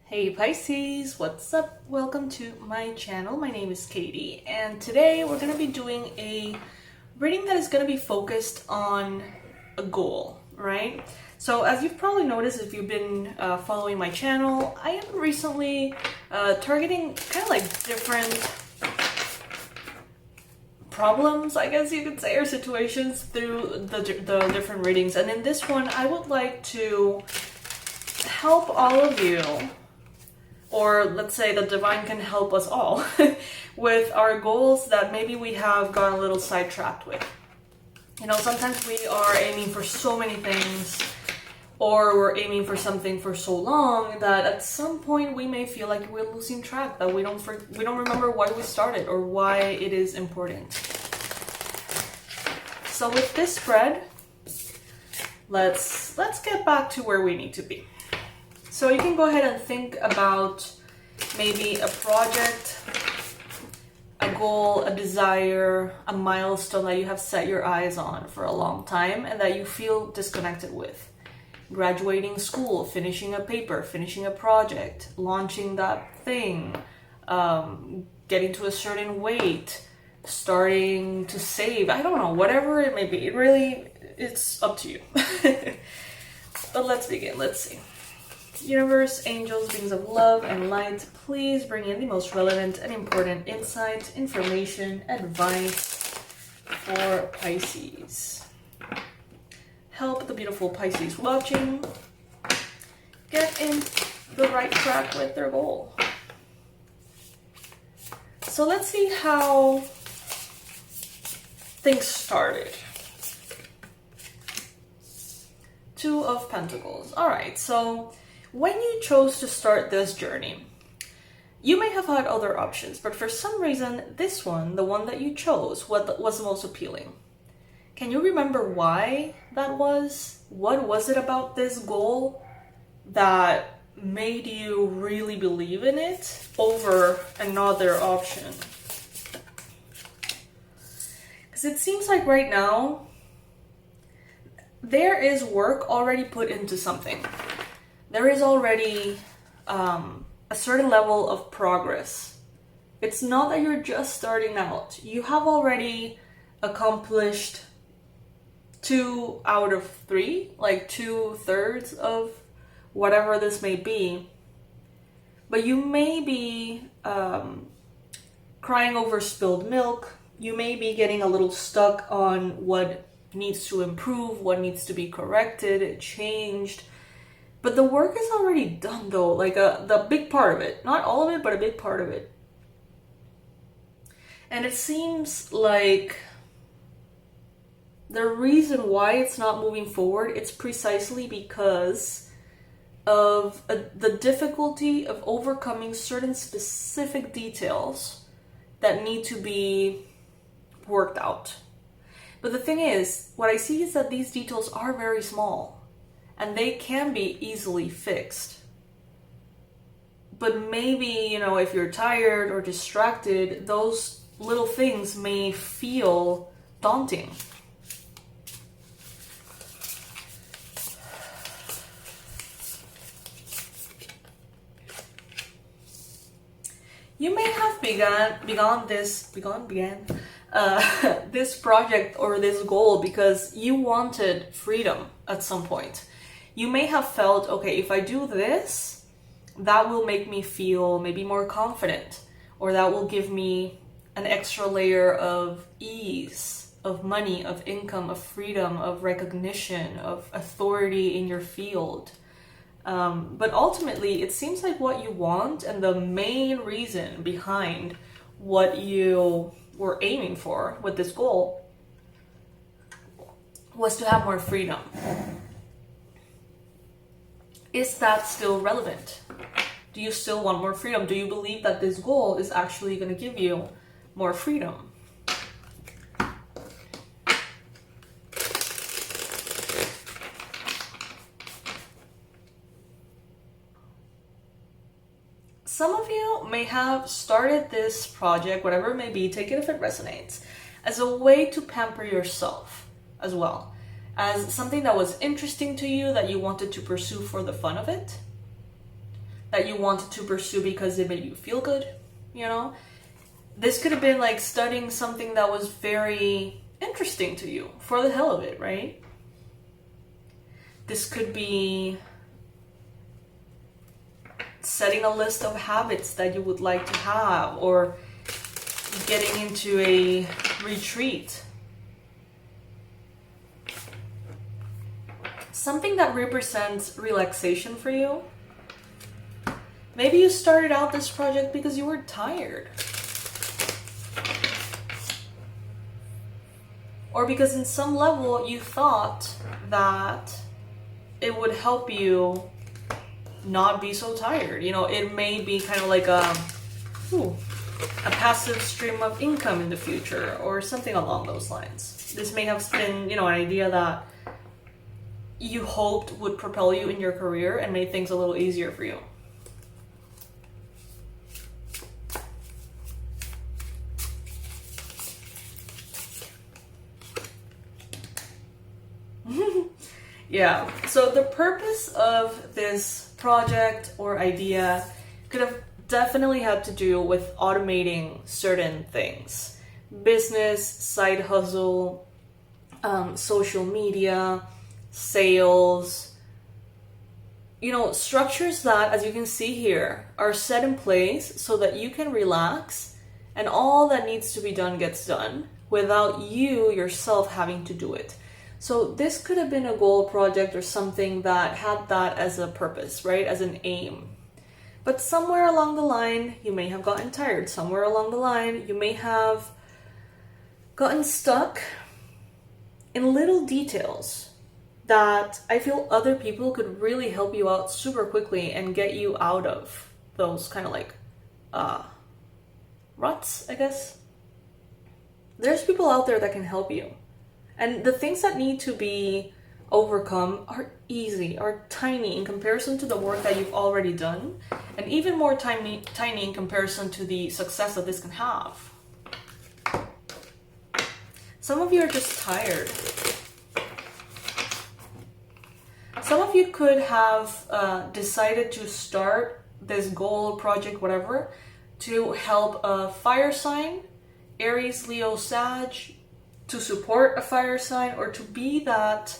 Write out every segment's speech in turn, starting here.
Hey Pisces, what's up? Welcome to my channel. My name is Katie, and today we're going to be doing a reading that is going to be focused on a goal, right? So as you've probably noticed if you've been following my channel, I am recently targeting kind of like different problems, I guess you could say, or situations through the different readings. And in this one, I would like to help all of you, or let's say the divine can help us all with our goals that maybe we have gotten a little sidetracked with. You know, sometimes we are aiming for so many things, or we're aiming for something for so long that at some point we may feel like we're losing track, that we don't remember why we started or why it is important. So with this spread, let's get back to where we need to be. So you can go ahead and think about maybe a project, a goal, a desire, a milestone that you have set your eyes on for a long time and that you feel disconnected with. Graduating school, finishing a paper, finishing a project, launching that thing, getting to a certain weight, starting to save, I don't know, whatever it may be. It's up to you. But let's begin. Let's see. Universe, angels, beings of love and light, please bring in the most relevant and important insight, information, advice for Pisces. Help the beautiful Pisces watching get in the right track with their goal. So let's see how things started. Two of Pentacles. All right, so when you chose to start this journey, you may have had other options, but for some reason, this one, the one that you chose, was the most appealing. Can you remember why that was? What was it about this goal that made you really believe in it over another option? Because it seems like right now, there is work already put into something. There is already a certain level of progress. It's not that you're just starting out. You have already accomplished 2 out of 3, like 2/3 of whatever this may be. But you may be crying over spilled milk. You may be getting a little stuck on what needs to improve, what needs to be corrected, changed. But the work is already done though, like the big part of it. Not all of it, but a big part of it. And it seems like the reason why it's not moving forward, it's precisely because of the difficulty of overcoming certain specific details that need to be worked out. But the thing is, what I see is that these details are very small. And they can be easily fixed. But maybe, you know, if you're tired or distracted, those little things may feel daunting. You may have begun this project or this goal because you wanted freedom at some point. You may have felt, okay, if I do this, that will make me feel maybe more confident, or that will give me an extra layer of ease, of money, of income, of freedom, of recognition, of authority in your field. But ultimately, it seems like what you want and the main reason behind what you were aiming for with this goal was to have more freedom. Is that still relevant? Do you still want more freedom? Do you believe that this goal is actually going to give you more freedom? Some of you may have started this project, whatever it may be, take it if it resonates, as a way to pamper yourself as well. As something that was interesting to you that you wanted to pursue for the fun of it. that you wanted to pursue because it made you feel good, you know? This could have been like studying something that was very interesting to you for the hell of it, right? This could be setting a list of habits that you would like to have, or getting into a retreat. Something that represents relaxation for you. Maybe you started out this project because you were tired. Or because in some level you thought that it would help you not be so tired. You know, it may be kind of like a passive stream of income in the future or something along those lines. This may have been, you know, an idea that you hoped would propel you in your career and made things a little easier for you. Yeah, so the purpose of this project or idea could have definitely had to do with automating certain things. Business, side hustle, social media, sales. You know, structures that, as you can see here, are set in place so that you can relax and all that needs to be done gets done without you yourself having to do it. So this could have been a goal project or something that had that as a purpose, right? As an aim. But somewhere along the line, you may have gotten tired. Somewhere along the line, you may have gotten stuck in little details that I feel other people could really help you out super quickly and get you out of those kind of like ruts, I guess. There's people out there that can help you. And the things that need to be overcome are easy, are tiny in comparison to the work that you've already done, and even more tiny in comparison to the success that this can have. Some of you are just tired. Some of you could have decided to start this goal, project, whatever, to help a fire sign, Aries, Leo, Sag, to support a fire sign, or to be that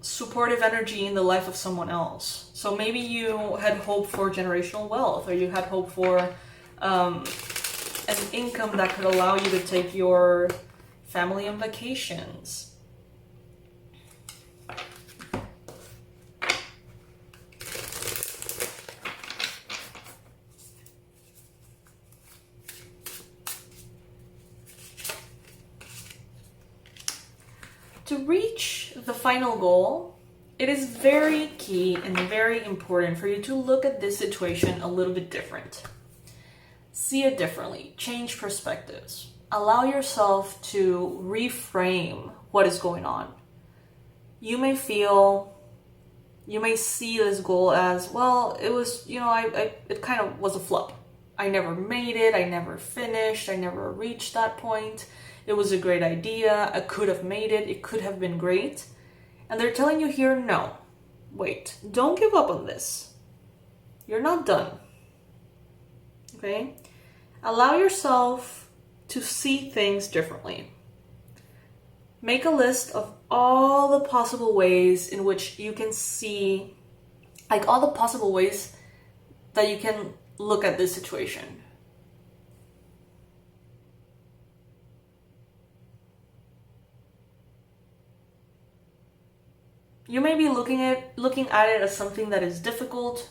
supportive energy in the life of someone else. So maybe you had hope for generational wealth, or you had hope for an income that could allow you to take your family on vacations. To reach the final goal, it is very key and very important for you to look at this situation a little bit different. See it differently, change perspectives. Allow yourself to reframe what is going on. You may see this goal as, well, it was, it kind of was a flop. I never made it, I never finished, I never reached that point. It was a great idea, I could have made it, it could have been great. And they're telling you here, no, wait, don't give up on this. You're not done. Okay? Allow yourself to see things differently. Make a list of all the possible ways in which you can see, like all the possible ways that you can look at this situation. You may be looking at it as something that is difficult,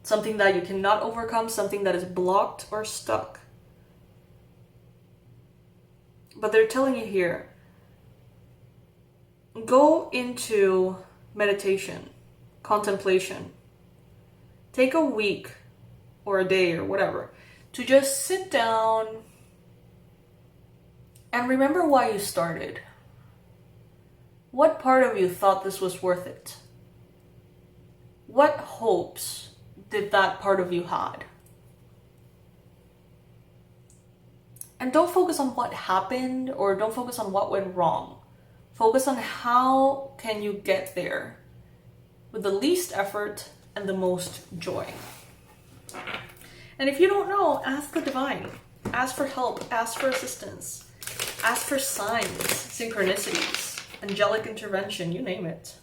something that you cannot overcome, something that is blocked or stuck. But they're telling you here, go into meditation, contemplation. Take a week or a day or whatever to just sit down and remember why you started. What part of you thought this was worth it? What hopes did that part of you had? And don't focus on what happened, or don't focus on what went wrong. Focus on how can you get there with the least effort and the most joy. And if you don't know, ask the divine. Ask for help, ask for assistance, ask for signs, synchronicities, angelic intervention, you name it.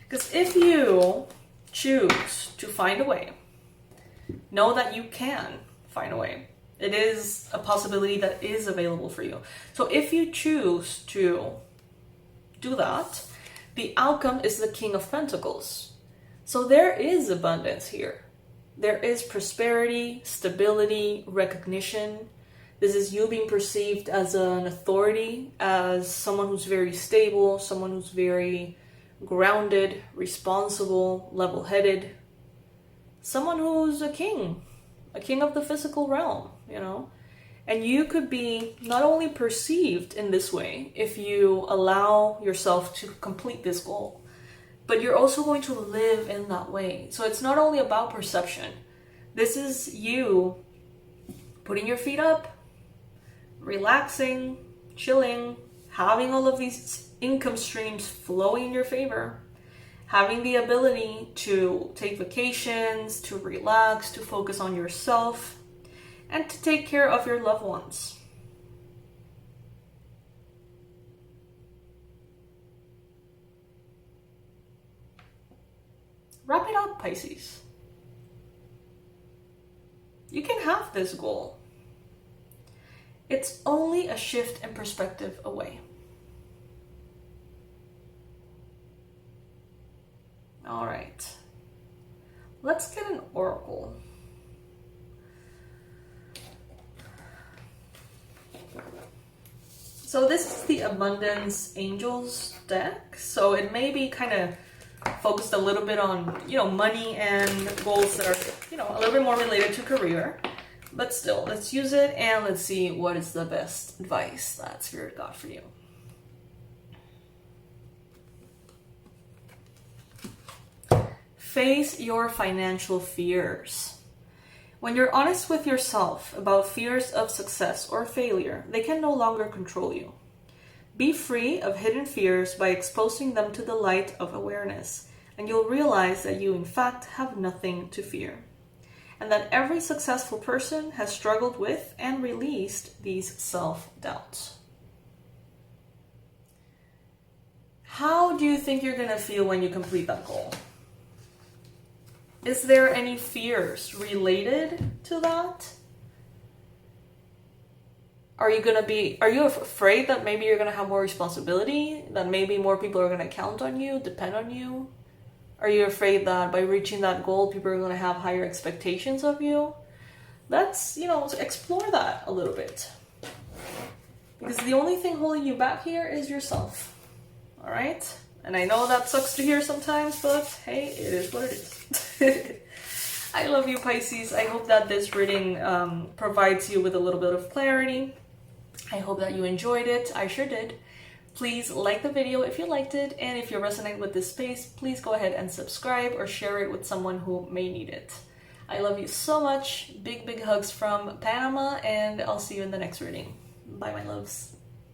Because if you choose to find a way, know that you can find a way. It is a possibility that is available for you. So if you choose to do that, the outcome is the King of Pentacles. So there is abundance here. There is prosperity, stability, recognition. This is you being perceived as an authority, as someone who's very stable, someone who's very grounded, responsible, level-headed. Someone who's a king of the physical realm, you know. And you could be not only perceived in this way if you allow yourself to complete this goal, but you're also going to live in that way. So it's not only about perception. This is you putting your feet up, relaxing, chilling, having all of these income streams flowing in your favor, having the ability to take vacations, to relax, to focus on yourself, and to take care of your loved ones. Wrap it up, Pisces. You can have this goal. It's only a shift in perspective away. All right. Let's get an oracle. So this is the Abundance Angels deck. So it may be kind of focused a little bit on, you know, money and goals that are, you know, a little bit more related to career. But still, let's use it and let's see what is the best advice that Spirit got for you. Face your financial fears. When you're honest with yourself about fears of success or failure, they can no longer control you. Be free of hidden fears by exposing them to the light of awareness, and you'll realize that you in fact have nothing to fear, and that every successful person has struggled with and released these self-doubts. How do you think you're going to feel when you complete that goal? Is there any fears related to that? Are you afraid that maybe you're going to have more responsibility? That maybe more people are going to count on you, depend on you? Are you afraid that by reaching that goal, people are going to have higher expectations of you? Let's, explore that a little bit. Because the only thing holding you back here is yourself. All right? And I know that sucks to hear sometimes, but hey, it is what it is. I love you, Pisces. I hope that this reading provides you with a little bit of clarity. I hope that you enjoyed it. I sure did. Please like the video if you liked it, and if you resonate with this space, please go ahead and subscribe or share it with someone who may need it. I love you so much. Big, big hugs from Panama, and I'll see you in the next reading. Bye, my loves.